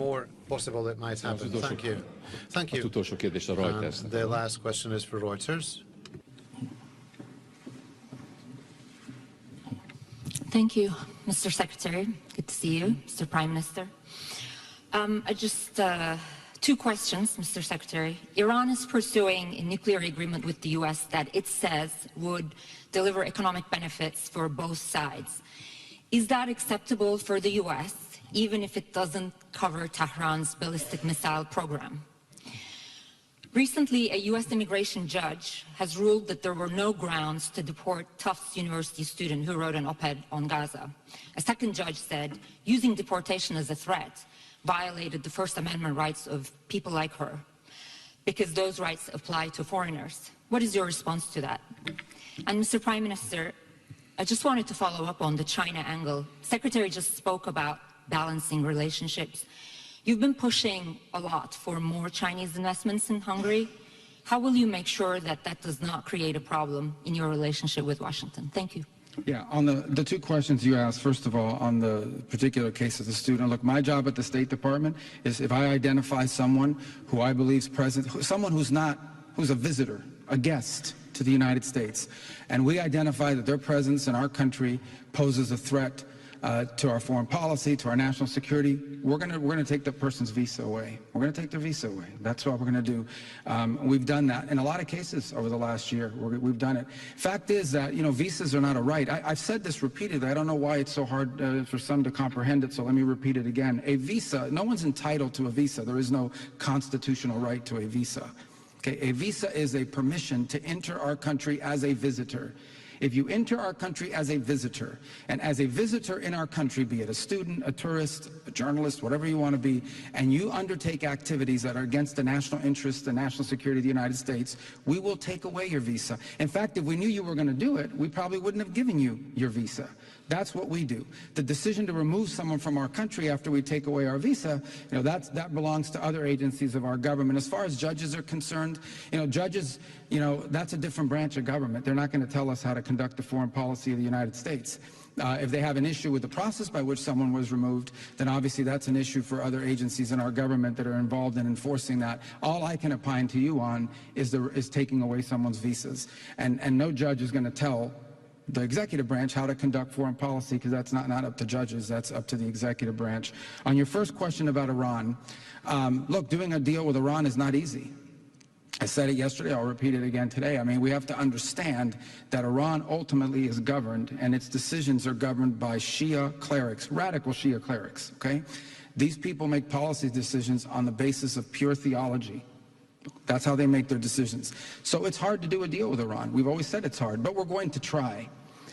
more possible it might happen. Thank you. Thank you. And the last question is for Reuters. Thank you, Mr. Secretary. Good to see you, Mr. Prime Minister. Two questions, Mr. Secretary. Iran is pursuing a nuclear agreement with the US that it says would deliver economic benefits for both sides. Is that acceptable for the US, even if it doesn't cover Tehran's ballistic missile program? Recently, a US immigration judge has ruled that there were no grounds to deport Tufts University student who wrote an op-ed on Gaza. A second judge said using deportation as a threat violated the First Amendment rights of people like her, because those rights apply to foreigners. What is your response to that? And Mr. Prime Minister, I just wanted to follow up on the China angle. Secretary just spoke about balancing relationships. You've been pushing a lot for more Chinese investments in Hungary. How will you make sure that that does not create a problem in your relationship with Washington? Thank you. Yeah, on the two questions you asked, first of all, on the particular case of the student, look, my job at the State Department is if I identify someone who I believe is present, someone who's a visitor, a guest to the United States, and we identify that their presence in our country poses a threat to our foreign policy, to our national security, we're gonna take the person's visa away. We're gonna take their visa away. That's what we're gonna do. We've done that in a lot of cases over the last year. We've done it. Fact is that, you know, visas are not a right. I've said this repeatedly. I don't know why it's so hard for some to comprehend it, so let me repeat it again. A visa, no one's entitled to a visa. There is no constitutional right to a visa. Okay, a visa is a permission to enter our country as a visitor. If you enter our country as a visitor, and as a visitor in our country, be it a student, a tourist, a journalist, whatever you want to be, and you undertake activities that are against the national interest, the national security of the United States, we will take away your visa. In fact, if we knew you were going to do it, we probably wouldn't have given you your visa. That's what we do. The decision to remove someone from our country after we take away our visa, you know, that belongs to other agencies of our government. As far as judges are concerned, you know, judges, you know, that's a different branch of government. They're not going to tell us how to conduct the foreign policy of the United States. If they have an issue with the process by which someone was removed, then obviously that's an issue for other agencies in our government that are involved in enforcing that. All I can opine to you on is taking away someone's visas. And no judge is going to tell the executive branch how to conduct foreign policy, because that's not up to judges, that's up to the executive branch. On your first question about Iran, look, doing a deal with Iran is not easy. I said it yesterday, I'll repeat it again today. I mean, we have to understand that Iran ultimately is governed, and its decisions are governed by Shia clerics, radical Shia clerics, okay? These people make policy decisions on the basis of pure theology. That's how they make their decisions. So it's hard to do a deal with Iran. We've always said it's hard, but we're going to try.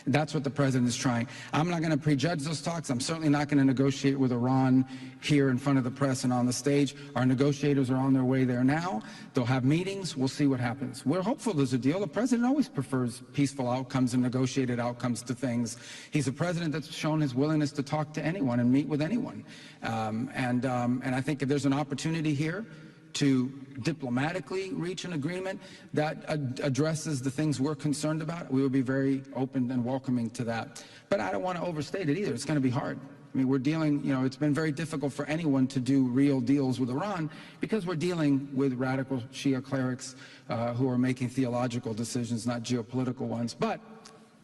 That's what the president is trying. I'm not going to prejudge those talks. I'm certainly not going to negotiate with Iran here in front of the press and on the stage. Our negotiators are on their way there now. They'll have meetings. We'll see what happens. We're hopeful there's a deal. The president always prefers peaceful outcomes and negotiated outcomes to things. He's a president that's shown his willingness to talk to anyone and meet with anyone. And I think if there's an opportunity here to diplomatically reach an agreement that addresses the things we're concerned about, we will be very open and welcoming to that. But I don't want to overstate it either. It's going to be hard. I mean, we're dealing, you know, it's been very difficult for anyone to do real deals with Iran because we're dealing with radical Shia clerics who are making theological decisions, not geopolitical ones. But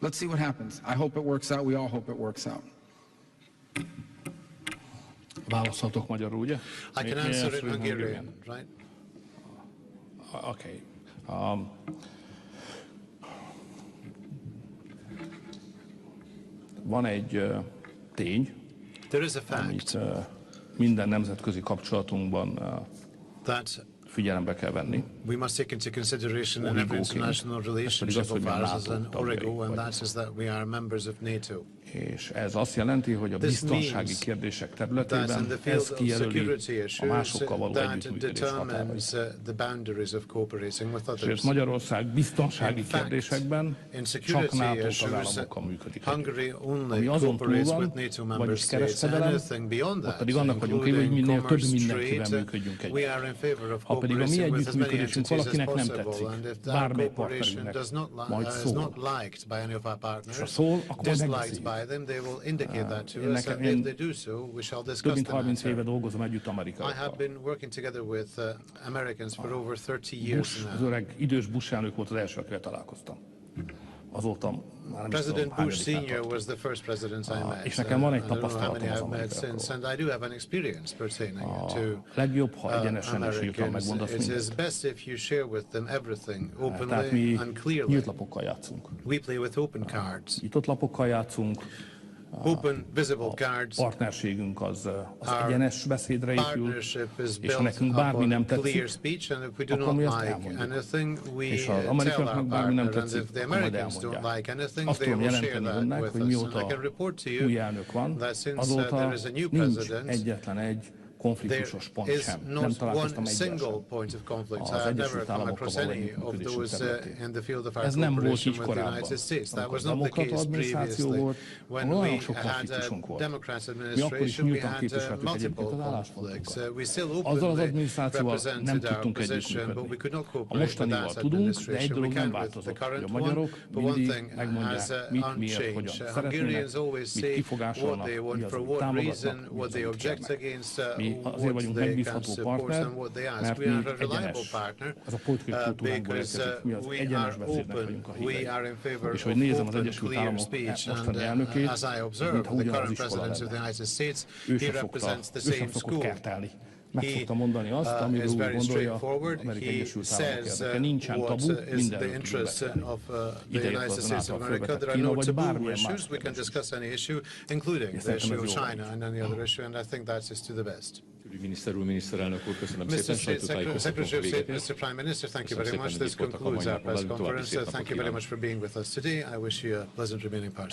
let's see what happens. I hope it works out. We all hope it works out. Válaszoltok magyarul, ugye? I can answer it in Hungarian, right? Okay. Van egy tény, amit minden nemzetközi kapcsolatunkban figyelembe kell venni. We must take into consideration in every international relationship of ours as an Origo, and that is that we are members of NATO. És ez azt jelenti, hogy a biztonsági kérdések területében ez kijelöli a másokkal való együttműködés határait. És Magyarország biztonsági kérdésekben csak NATO tagállamokkal működik együtt. Ami azon túl van, vagyis kereskedelem, ott pedig annak vagyunk éve, hogy minél több mindenkivel működjünk együtt. Ha pedig a mi cooperating with as many együttműködésünk entities as valakinek nem possible, and tetszik, if that bármely cooperation partnerünknek, majd is szól. not liked by any of our És ha partners, szól, akkor majd disliked megbeszéljük. by them, they will indicate that to us, and Én if they do so, we shall több discuss mint the 30 éve matter. dolgozom együtt I have amerikaiakkal. been working together with Americans for over 30 years Bush, az now. öreg idős Bush elnök volt az első, akivel találkoztam. Azóta már nem is tudom, President Bush hányadik Senior tartok. was the first president I met. És nekem van egy I don't know how many tapasztalatom az I've met since, amerikaiakról. and I do have an experience pertaining to Legjobb, ha egyenesen és nyíltan Americans. megmondasz It is mindent. best if you share with them everything Tehát openly mi and clearly. nyílt lapokkal játszunk. We play with open cards, Nyitott lapokkal játszunk, open, visible cards. partnerségünk az egyenes beszédre épül, Partnership is és ha built nekünk bármi nem upon clear tetszik, speech, and if we do akkor not mi azt like elmondjuk. anything, we És ha az tell amerikaiaknak our bármi nem partner, and tetszik, if the akkor majd Americans don't elmondják. like anything, Azt they tudom will share jelenteni that önnek, with hogy us. And mióta I can report to új you elnök van, that since azóta there is a new nincs president, egyetlen egy konfliktusos there pont is sem. Nem not találkoztam one egyel single sem. point of conflict. Az I have never Egyesült come Államokkal across való any of együttműködésünk those területén. in the field of our Ez nem volt cooperation így with the korábban. United States. That Amikor was not the demokrata case adminisztráció previously. volt, When olyan we sok had konfliktusunk a volt. Democrats Mi akkor is administration, we nyíltan had képviseltük multiple egyébként az conflicts. álláspontunkat. We still Azzal az openly adminisztrációval nem represented our tudtunk position, but we együttműködni. could not A cooperate with mostanival that tudunk, de egy administration. dolog We nem can with the változott, hogy current a one, magyarok but one mindig thing has megmondják, mit, miért, hogyan unchanged. szeretnének, Hungarians always mit say what kifogásolnak, they mi want, az, for amit what támogatnak, reason, mi what az, they amit object kérnek. against, Mi azért what vagyunk they can megbízható support partner, and what they ask. mert We mi are a reliable egyenes. partner Az a politikai kultúránkból because érkezik, mi az we egyenes are beszédnek open, vagyunk a we hívei. are in favor És of hogy nézem az open, Egyesült clear Államok speech, and mostani elnökét, as I observe mintha the ugyanaz current iskola president of the lenne. United States, Ő he sem represents the ő sem same szokott school. kertelni. Meg He szokta mondani azt, amiről is úgy very gondolja, straightforward. Amerikai He Egyesült Államok says érdeke. Nincsen what tabu, is the mindenről tudunk interest beszélni. of the Ideértve United az States of által America. felvetett There are Kína, no vagy taboo bármilyen más issues. We can kérdés is. discuss any issue, including the szerintem issue ez of jó China and any other issue, and I think that is to the best. Miniszter úr, miniszterelnök úr, köszönöm Mr. szépen, State sajtótájékoztatónk Secretary of State, véget Mr. Prime Minister, thank you very Köszönöm much. szépen, This hogy itt voltak a concludes mai our press napon velünk. További conference. szép napot Thank you very kívánok. much for being with us today. I wish you a pleasant remaining part.